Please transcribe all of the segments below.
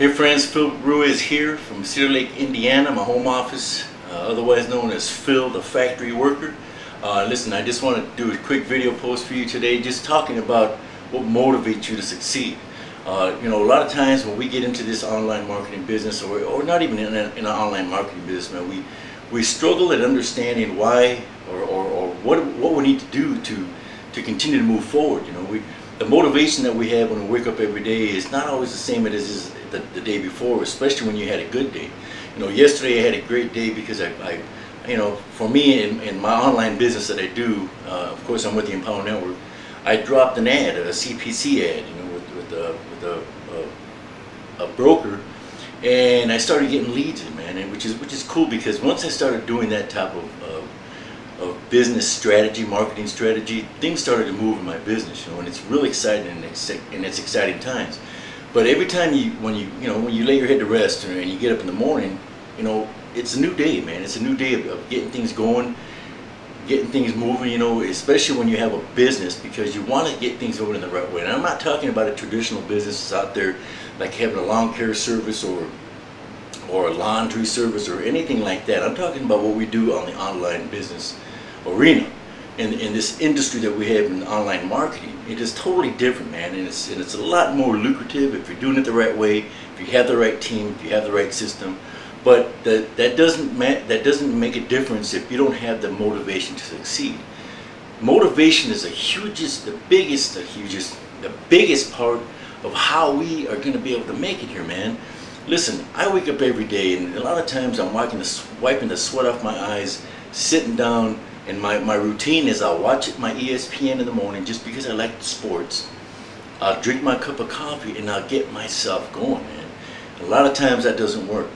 Hey friends, Phil Ruiz here from Cedar Lake, Indiana, my home office, otherwise known as Phil the Factory Worker. Listen, I just want to do a quick video post for you today, just talking about what motivates you to succeed. You know, a lot of times when we get into this online marketing business, or not even in an online marketing business, man, we struggle at understanding why or what we need to do to continue to move forward. You know, the motivation that we have when we wake up every day is not always the same as it is the day before, especially when you had a good day. You know, yesterday I had a great day because you know, for me in my online business that I do, of course I'm with the Empower Network, I dropped an ad, a CPC ad, you know, with a broker, and I started getting leads in, man, and which is cool, because once I started doing that type of business strategy, marketing strategy, things started to move in my business, you know, and it's really exciting, and it's exciting times. But every time when you lay your head to rest and you get up in the morning, you know, it's a new day, man. It's a new day of getting things going, getting things moving, you know, especially when you have a business, because you want to get things moving in the right way. And I'm not talking about a traditional business out there like having a lawn care service or a laundry service or anything like that. I'm talking about what we do on the online business arena. In this industry that we have in online marketing, it is totally different, man, and it's a lot more lucrative if you're doing it the right way, if you have the right team, if you have the right system. But that doesn't make a difference if you don't have the motivation to succeed. Motivation is the biggest part of how we are going to be able to make it here, man. Listen, I wake up every day, and a lot of times I'm wiping the sweat off my eyes, sitting down. And my routine is I'll watch my ESPN in the morning, just because I like the sports. I'll drink my cup of coffee and I'll get myself going, man. A lot of times that doesn't work.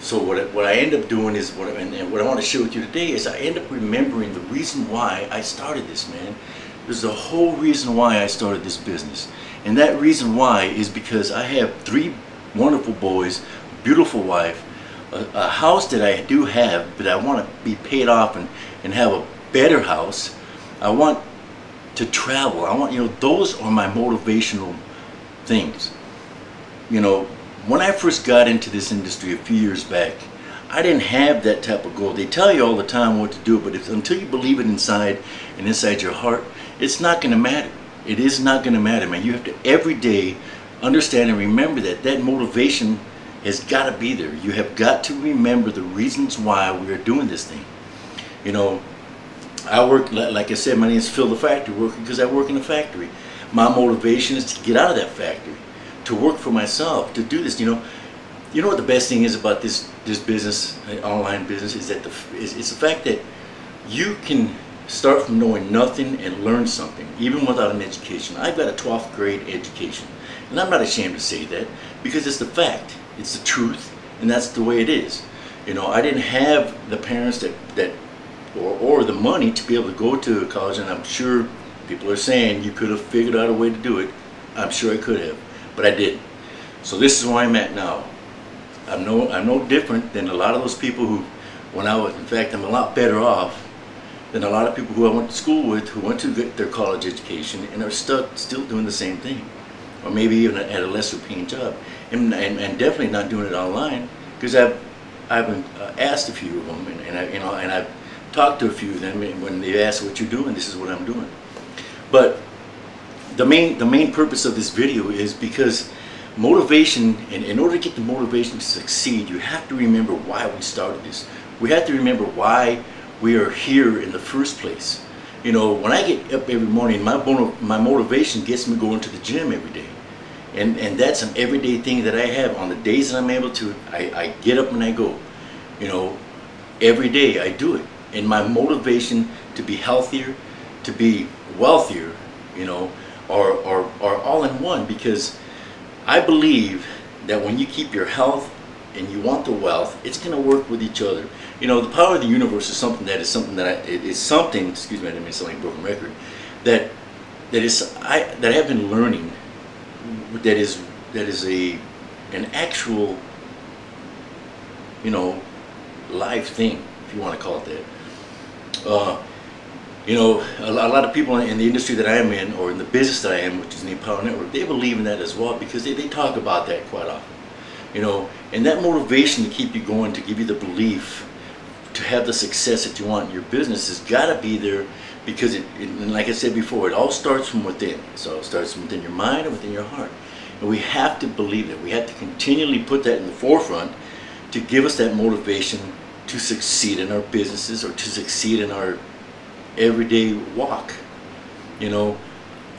So what I end up doing is, what I want to share with you today is I end up remembering the reason why I started this, man. There's the whole reason why I started this business. And that reason why is because I have 3 wonderful boys, beautiful wife, a house that I do have, but I want to be paid off and have a better house. I want to travel. I want, you know, those are my motivational things. You know, when I first got into this industry a few years back, I didn't have that type of goal. They tell you all the time what to do, but until you believe it inside and inside your heart, it's not going to matter. It is not going to matter, man. You have to every day understand and remember that motivation has got to be there. You have got to remember the reasons why we are doing this thing. You know, I work, like I said, my name is Phil the Factory Worker because I work in a factory. My motivation is to get out of that factory, to work for myself, to do this. You know what the best thing is about this business, online business, is that it's the fact that you can start from knowing nothing and learn something, even without an education. I've got a 12th grade education, and I'm not ashamed to say that, because it's the fact. It's the truth, and that's the way it is. You know, I didn't have the parents or the money to be able to go to college, and I'm sure people are saying you could have figured out a way to do it. I'm sure I could have, but I didn't. So this is where I'm at now. I'm no different than a lot of those people who, in fact, I'm a lot better off than a lot of people who I went to school with, who went to get their college education and are still doing the same thing, or maybe even at a lesser paying job. And definitely not doing it online, because I've asked a few of them, and I've talked to a few of them, and when they ask what you're doing, this is what I'm doing. But the main purpose of this video is because motivation, and in order to get the motivation to succeed, you have to remember why we started this. We have to remember why we are here in the first place. You know, when I get up every morning, my motivation gets me going to the gym every day. And that's an everyday thing that I have. On the days that I'm able to, I get up and I go. You know, every day I do it. And my motivation to be healthier, to be wealthier, you know, are all in one, because I believe that when you keep your health and you want the wealth, it's going to work with each other. You know, the power of the universe is something that excuse me, I didn't mean something like broken record, that I have been learning. That is an actual, you know, live thing, if you want to call it that. You know, a lot of people in the industry that I am in, or in the business that I am, which is the Empower Network, they believe in that as well, because they talk about that quite often. you know, and that motivation to keep you going, to give you the belief to have the success that you want in your business has got to be there, because and like I said before, it all starts from within. So it starts from within your mind and within your heart, and we have to believe it. We have to continually put that in the forefront to give us that motivation to succeed in our businesses or to succeed in our everyday walk. You know,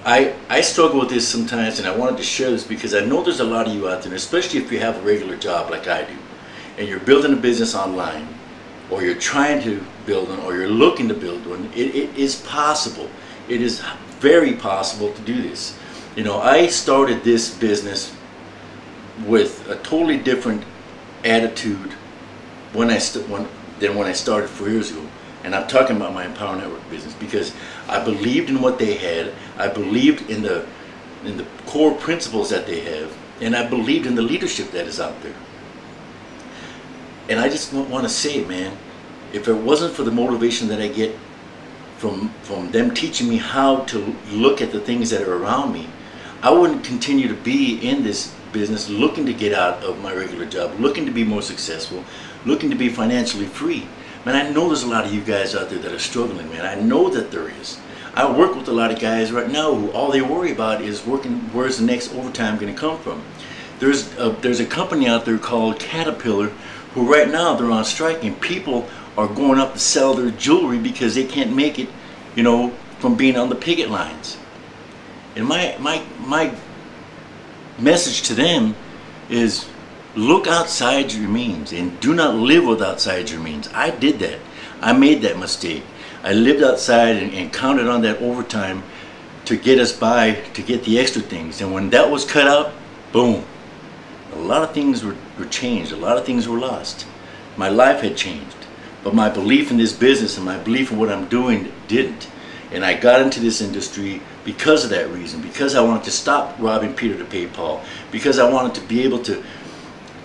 I struggle with this sometimes, and I wanted to share this because I know there's a lot of you out there, especially if you have a regular job like I do, and you're building a business online, or you're trying to build one, or you're looking to build one. It is possible. It is very possible to do this. You know, I started this business with a totally different attitude than when I started 4 years ago. And I'm talking about my Empower Network business, because I believed in what they had. I believed in the core principles that they have, and I believed in the leadership that is out there. And I just want to say, man, if it wasn't for the motivation that I get from them teaching me how to look at the things that are around me, I wouldn't continue to be in this business looking to get out of my regular job, looking to be more successful, looking to be financially free. Man, I know there's a lot of you guys out there that are struggling, man. I know that there is. I work with a lot of guys right now who all they worry about is where's the next overtime going to come from. There's a company out there called Caterpillar, who right now they're on strike, and people are going up to sell their jewelry because they can't make it, you know, from being on the picket lines. And my message to them is, look outside your means and do not live with outside your means. I did that. I made that mistake. I lived outside and counted on that overtime to get us by, to get the extra things. And when that was cut out, boom, a lot of things were changed. A lot of things were lost. My life had changed. But my belief in this business and my belief in what I'm doing didn't. And I got into this industry because of that reason, because I wanted to stop robbing Peter to pay Paul, because I wanted to be able to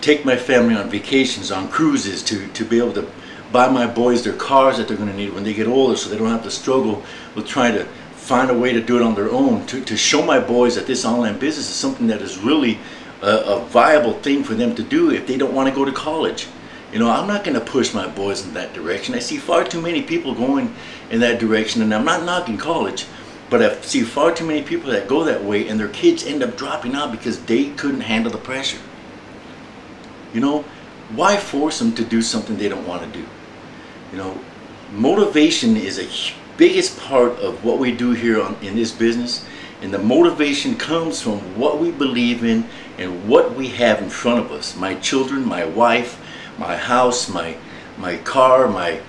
take my family on vacations, on cruises, to be able to buy my boys their cars that they're going to need when they get older, so they don't have to struggle with trying to find a way to do it on their own, to show my boys that this online business is something that is really a viable thing for them to do if they don't want to go to college. You know, I'm not going to push my boys in that direction. I see far too many people going in that direction, and I'm not knocking college, but I see far too many people that go that way, and their kids end up dropping out because they couldn't handle the pressure. You know, why force them to do something they don't want to do? You know, motivation is a biggest part of what we do here in this business, and the motivation comes from what we believe in and what we have in front of us. My children, my wife, my house, my car, my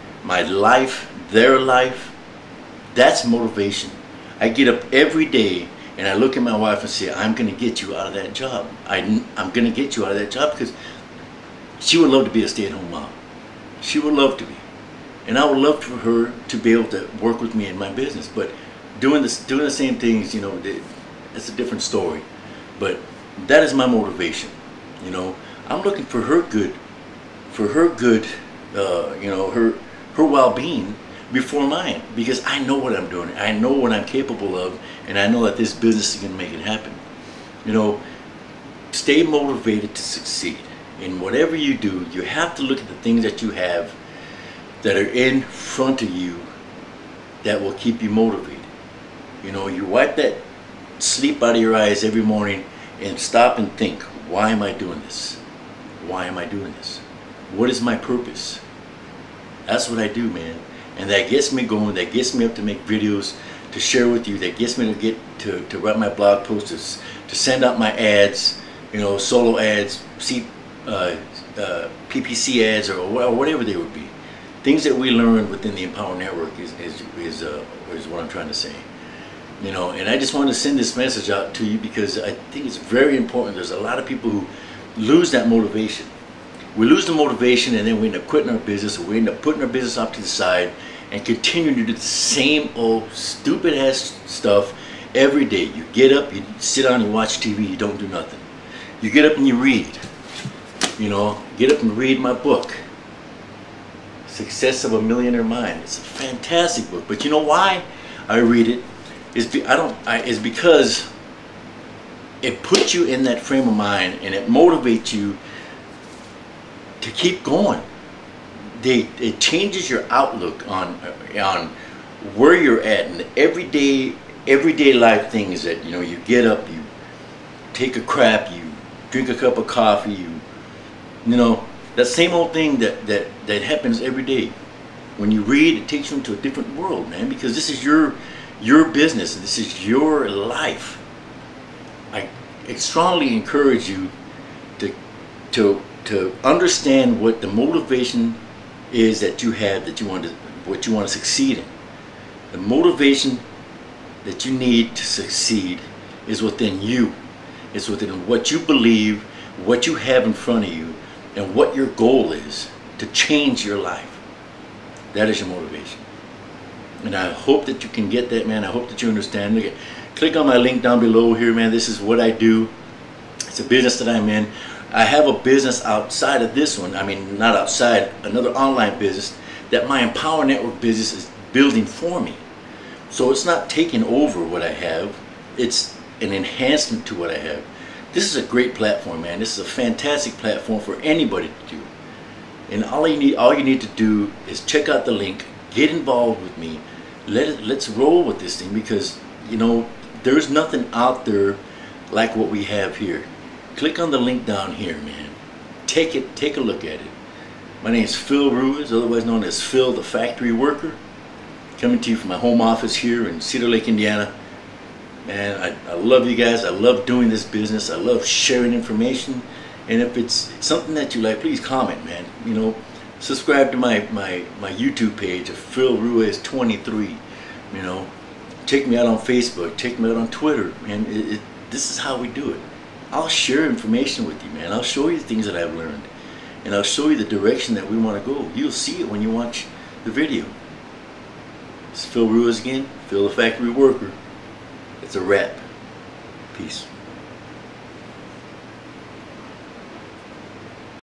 life, their life. That's motivation. I get up every day and I look at my wife and say, I'm going to get you out of that job. I'm going to get you out of that job, because she would love to be a stay-at-home mom. She would love to be. And I would love for her to be able to work with me in my business. But doing the same things, you know, it's a different story. But that is my motivation. You know, I'm looking for her good, you know, her well-being before mine, because I know what I'm doing. I know what I'm capable of, and I know that this business is going to make it happen. You know, stay motivated to succeed. In whatever you do, you have to look at the things that you have that are in front of you that will keep you motivated. You know, you wipe that sleep out of your eyes every morning and stop and think, why am I doing this? Why am I doing this? What is my purpose? That's what I do, man. And that gets me going, that gets me up to make videos to share with you, that gets me to get to write my blog posts, to send out my ads, you know, solo ads, PPC ads, or whatever they would be. Things that we learn within the Empower Network is what I'm trying to say. You know, and I just want to send this message out to you because I think it's very important. There's a lot of people who lose that motivation. We lose the motivation, and then we end up quitting our business, or we end up putting our business off to the side and continue to do the same old stupid ass stuff every day. You get up, you sit down, you watch TV, you don't do nothing. You get up and you read. You know, get up and read my book, Success of a Millionaire Mind. It's a fantastic book. But you know why I read it? Is because it puts you in that frame of mind, and it motivates you to keep going. It changes your outlook on where you're at and everyday life things that, you know, you get up, you take a crap, you drink a cup of coffee, you know, that same old thing that happens every day. When you read, it takes you into a different world, man, because this is your business, this is your life. I strongly encourage you to understand what the motivation is that you have, that you want to succeed in. The motivation that you need to succeed is within you. It's within what you believe, what you have in front of you, and what your goal is to change your life. That is your motivation. And I hope that you can get that, man. I hope that you understand. Look, click on my link down below here, man. This is what I do. It's a business that I'm in. I have a business outside of this one. I mean, not outside, another online business that my Empower Network business is building for me. So it's not taking over what I have. It's an enhancement to what I have. This is a great platform, man. This is a fantastic platform for anybody to do. And all you need to do is check out the link, get involved with me. Let's roll with this thing, because, you know, there's nothing out there like what we have here. Click on the link down here, man. Take a look at it. My name is Phil Ruiz, otherwise known as Phil the Factory Worker, coming to you from my home office here in Cedar Lake, Indiana. Man, I love you guys. I love doing this business. I love sharing information. And if it's something that you like, please comment, man. You know, subscribe to my YouTube page of Phil Ruiz 23. You know, check me out on Facebook. Check me out on Twitter. Man, this is how we do it. I'll share information with you, man. I'll show you the things that I've learned, and I'll show you the direction that we want to go. You'll see it when you watch the video. It's Phil Ruiz again, Phil the Factory Worker. It's a wrap. Peace.